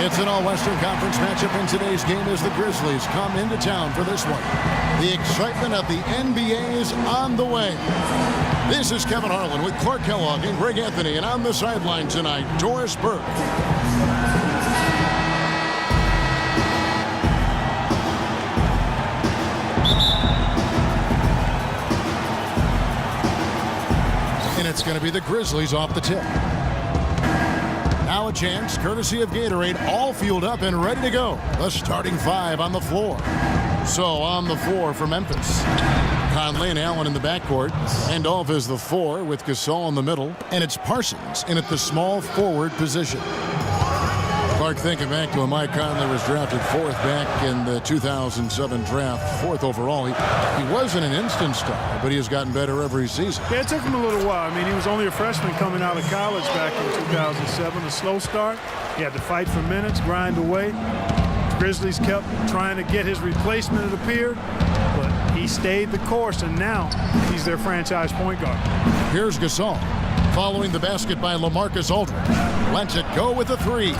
It's an all-Western Conference matchup in today's game as the Grizzlies come into town for this one. The excitement of the NBA is on the way. This is Kevin Harlan with Clark Kellogg and Greg Anthony, and on the sideline tonight, Doris Burke. And it's going to be the Grizzlies off the tip. Now a chance, courtesy of Gatorade, all fueled up and ready to go. The starting five on the floor. So on the floor for Memphis, Conley and Allen in the backcourt. Randolph is the 4 with Gasol in the middle. And it's Parsons in at the small forward position. Clark, thinking back to when Mike Conley was drafted 4th back in the 2007 draft, 4th overall. He wasn't an instant star, but he has gotten better every season. Yeah, it took him a little while. I mean, he was only a freshman coming out of college back in 2007. A slow start. He had to fight for minutes, grind away. The Grizzlies kept trying to get his replacement, it appeared, but he stayed the course, and now he's their franchise point guard. Here's Gasol. Following the basket by LaMarcus Aldridge. Lets it go with a 3.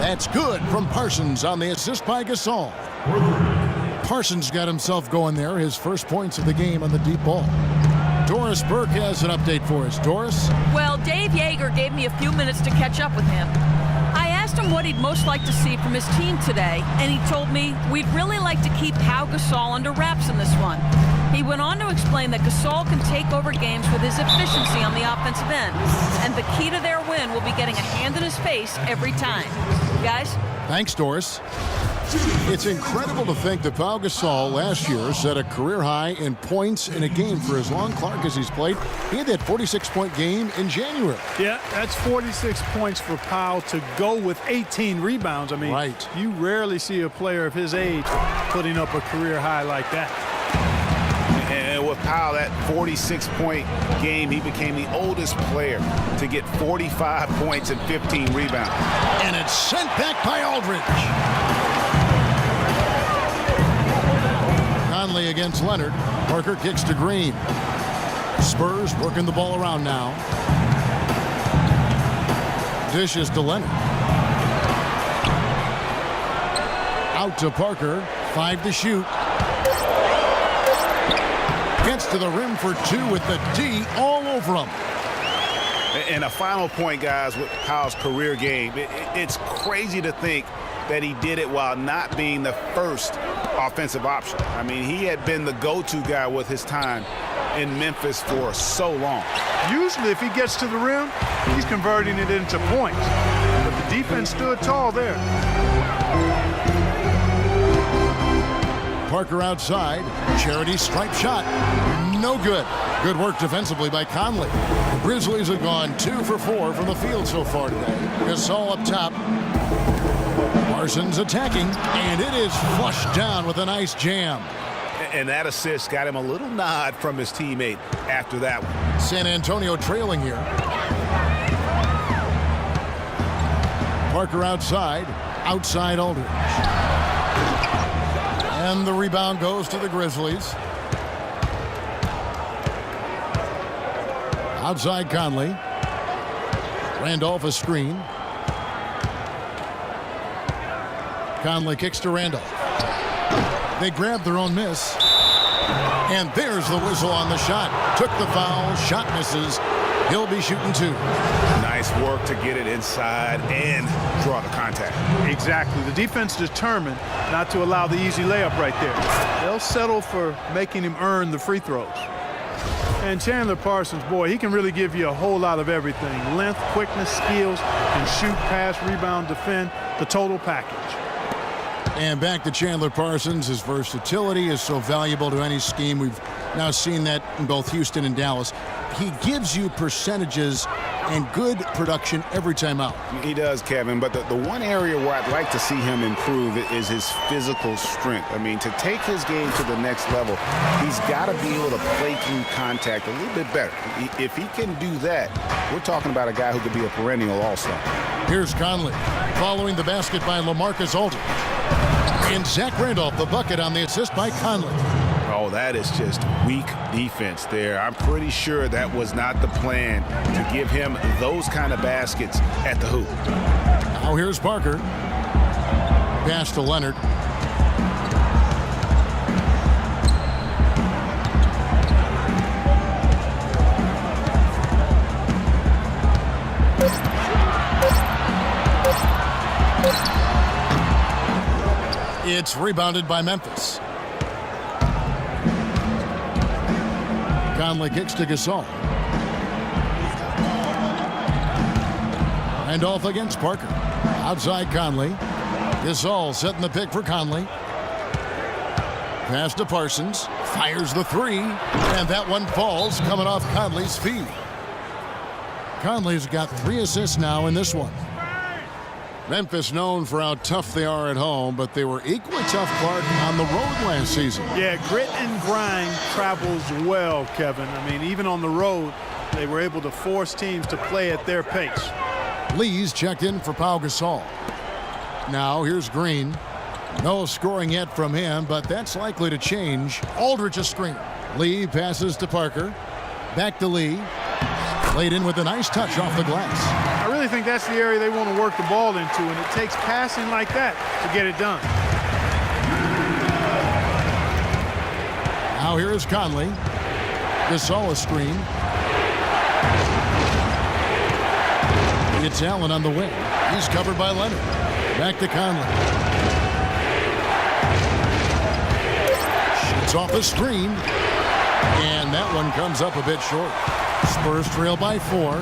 That's good from Parsons on the assist by Gasol. Parsons got himself going there, his first points of the game on the deep ball. Doris Burke has an update for us. Doris? Well, Dave Yeager gave me a few minutes to catch up with him. I asked him what he'd most like to see from his team today, and he told me we'd really like to keep Pau Gasol under wraps in this one. He went on to explain that Gasol can take over games with his efficiency on the offensive end, and the key to their win will be getting a hand in his face every time. Guys? Thanks, Doris. It's incredible to think that Pau Gasol last year set a career high in points in a game for as long, Clark, as he's played. He had that 46-point game in January. Yeah, that's 46 points for Pau to go with 18 rebounds. I mean, right. You rarely see a player of his age putting up a career high like that. And with Pau, that 46-point game, he became the oldest player to get 45 points and 15 rebounds. And it's sent back by Aldridge. Conley against Leonard. Parker kicks to Green. Spurs working the ball around now. Dishes to Leonard. Out to Parker. 5 to shoot. Gets to the rim for 2 with the D all over him. And a final point, guys, with Pau's career game. It's crazy to think that he did it while not being the first offensive option. I mean, he had been the go-to guy with his time in Memphis for so long. Usually, if he gets to the rim, he's converting it into points. But the defense stood tall there. Parker outside. Charity stripe shot. No good. Good work defensively by Conley. The Grizzlies have gone 2 for 4 from the field so far today. Gasol up top. Parsons attacking, and it is flushed down with a nice jam. And that assist got him a little nod from his teammate after that one. San Antonio trailing here. Parker outside. Outside Aldridge. And the rebound goes to the Grizzlies. Outside Conley. Randolph a screen. Conley kicks to Randolph. They grab their own miss. And there's the whistle on the shot. Took the foul. Shot misses. He'll be shooting 2. Nice work to get it inside and draw the contact. Exactly. The defense determined not to allow the easy layup right there. They'll settle for making him earn the free throws. And Chandler Parsons, boy, he can really give you a whole lot of everything. Length, quickness, skills, and shoot, pass, rebound, defend, the total package. And back to Chandler Parsons. His versatility is so valuable to any scheme. We've now seen that in both Houston and Dallas. He gives you percentages and good production every time out. He does, Kevin, but the one area where I'd like to see him improve is his physical strength. I mean, to take his game to the next level, he's got to be able to play through contact a little bit better. If he can do that, we're talking about a guy who could be a perennial all-star. Here's Conley following the basket by LaMarcus Aldridge. And Zach Randolph, the bucket on the assist by Conley. Oh, that is just weak defense there. I'm pretty sure that was not the plan to give him those kind of baskets at the hoop. Now here's Parker. pass to Leonard. It's rebounded by Memphis. Conley kicks to Gasol. And off against Parker. Outside Conley. Gasol setting the pick for Conley. Pass to Parsons. Fires the three. And that one falls coming off Conley's feet. Conley's got 3 assists now in this one. Memphis known for how tough they are at home, but they were equally tough, Clark, on the road last season. Yeah, grit and grind travels well, Kevin. I mean, even on the road, they were able to force teams to play at their pace. Lee's checked in for Pau Gasol. Now here's Green. No scoring yet from him, but that's likely to change. Aldridge a screen. Lee passes to Parker. Back to Lee. Laid in with a nice touch off the glass. I really think that's the area they want to work the ball into, and it takes passing like that to get it done. Now here is Conley. Gasol a screen. It's Allen on the wing. He's covered by Leonard. Back to Conley. Shoots off the screen. And that one comes up a bit short. Spurs trail by 4.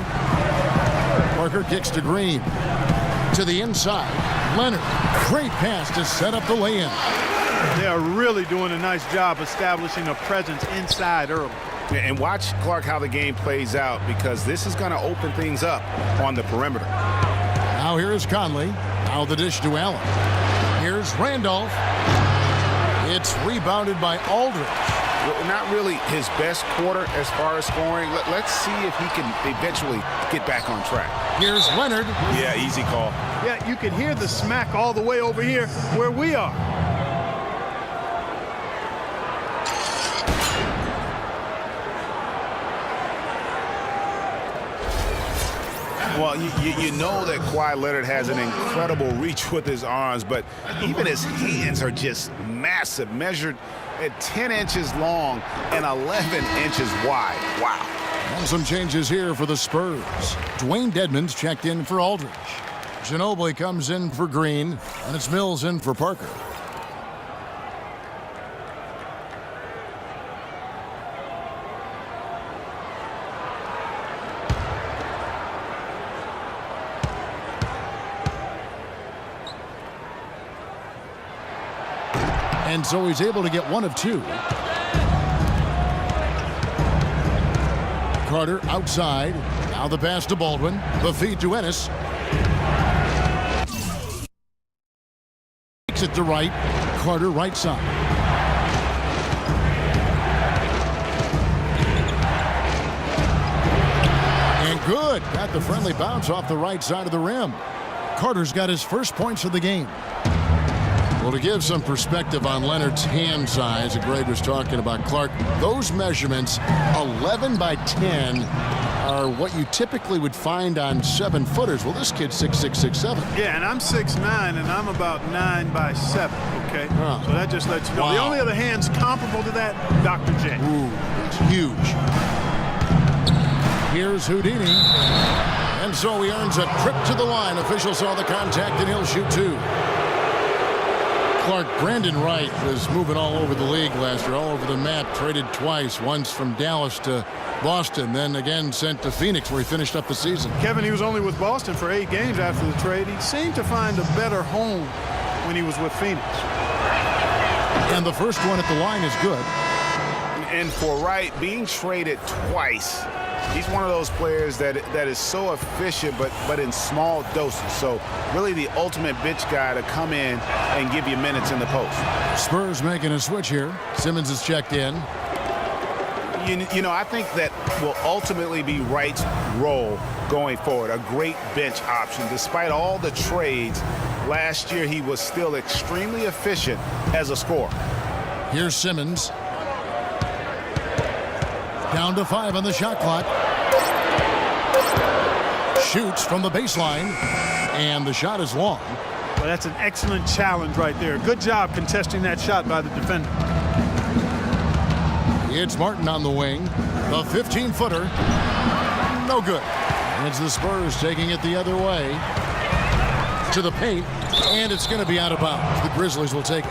Parker kicks to Green. To the inside. Leonard. Great pass to set up the lay-in. They are really doing a nice job establishing a presence inside early. And watch, Clark, how the game plays out, because this is going to open things up on the perimeter. Now here is Conley. Now the dish to Allen. Here's Randolph. It's rebounded by Aldridge. Not really his best quarter as far as scoring. Let's see if he can eventually get back on track. Here's Leonard. Yeah, easy call. Yeah, you can hear the smack all the way over here where we are. Well, you know that Kawhi Leonard has an incredible reach with his arms, but even his hands are just massive, measured at 10 inches long and 11 inches wide. Wow. And some changes here for the Spurs. Dwayne Dedmon's checked in for Aldridge. Ginobili comes in for Green, and it's Mills in for Parker. And so he's able to get 1 of 2. Carter outside. Now the pass to Baldwin. The feed to Ennis. Takes it to right. Carter right side. And good. Got the friendly bounce off the right side of the rim. Carter's got his first points of the game. Well, to give some perspective on Leonard's hand size that Greg was talking about, Clark, those measurements, 11 by 10, are what you typically would find on 7-footers. Well, this kid's 6'6", 6'7". Yeah, and I'm 6'9", and I'm about 9 by 7, okay? Huh. So that just lets you know. Wow. The only other hands comparable to that, Dr. J. Ooh, it's huge. Here's Houdini. And so he earns a trip to the line. Official saw the contact, and he'll shoot 2. Clark, Brandon Wright was moving all over the league last year, all over the map, traded twice, once from Dallas to Boston, then again sent to Phoenix where he finished up the season. Kevin, he was only with Boston for 8 games after the trade. He seemed to find a better home when he was with Phoenix. And the first one at the line is good. And for Wright, being traded twice, he's one of those players that is so efficient, but in small doses. So really the ultimate bench guy to come in and give you minutes in the post. Spurs making a switch here. Simmons is checked in. You know, I think that will ultimately be Wright's role going forward, a great bench option. Despite all the trades, last year he was still extremely efficient as a scorer. Here's Simmons. Down to 5 on the shot clock. Shoots from the baseline, and the shot is long. Well, that's an excellent challenge right there. Good job contesting that shot by the defender. It's Martin on the wing. The 15-footer. No good. And it's the Spurs taking it the other way to the paint. And it's going to be out of bounds. The Grizzlies will take it.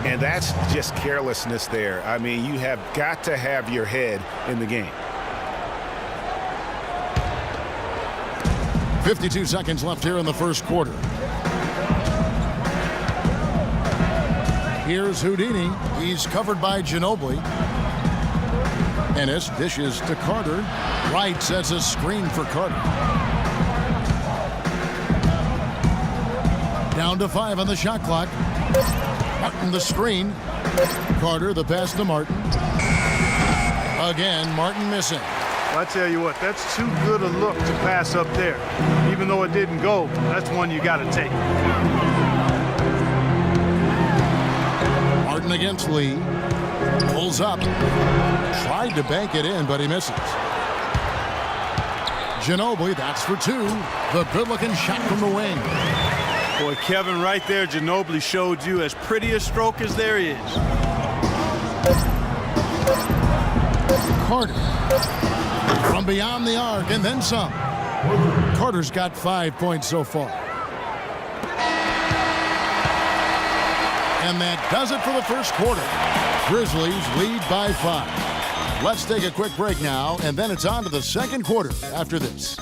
And that's just carelessness there. I mean, you have got to have your head in the game. 52 seconds left here in the first quarter. Here's Houdini. He's covered by Ginobili. Ennis dishes to Carter. Wright sets a screen for Carter. Down to 5 on the shot clock. Martin the screen. Carter the pass to Martin. Again, Martin missing. Well, I tell you what, that's too good a look to pass up there. Even though it didn't go, that's one you got to take. Martin against Lee. Pulls up. Tried to bank it in, but he misses. Ginobili, that's for 2. The good-looking shot from the wing. Boy, Kevin, right there, Ginobili showed you as pretty a stroke as there is. Carter. From beyond the arc, and then some. Carter's got 5 points so far. And that does it for the first quarter. Grizzlies lead by 5. Let's take a quick break now, and then it's on to the second quarter after this.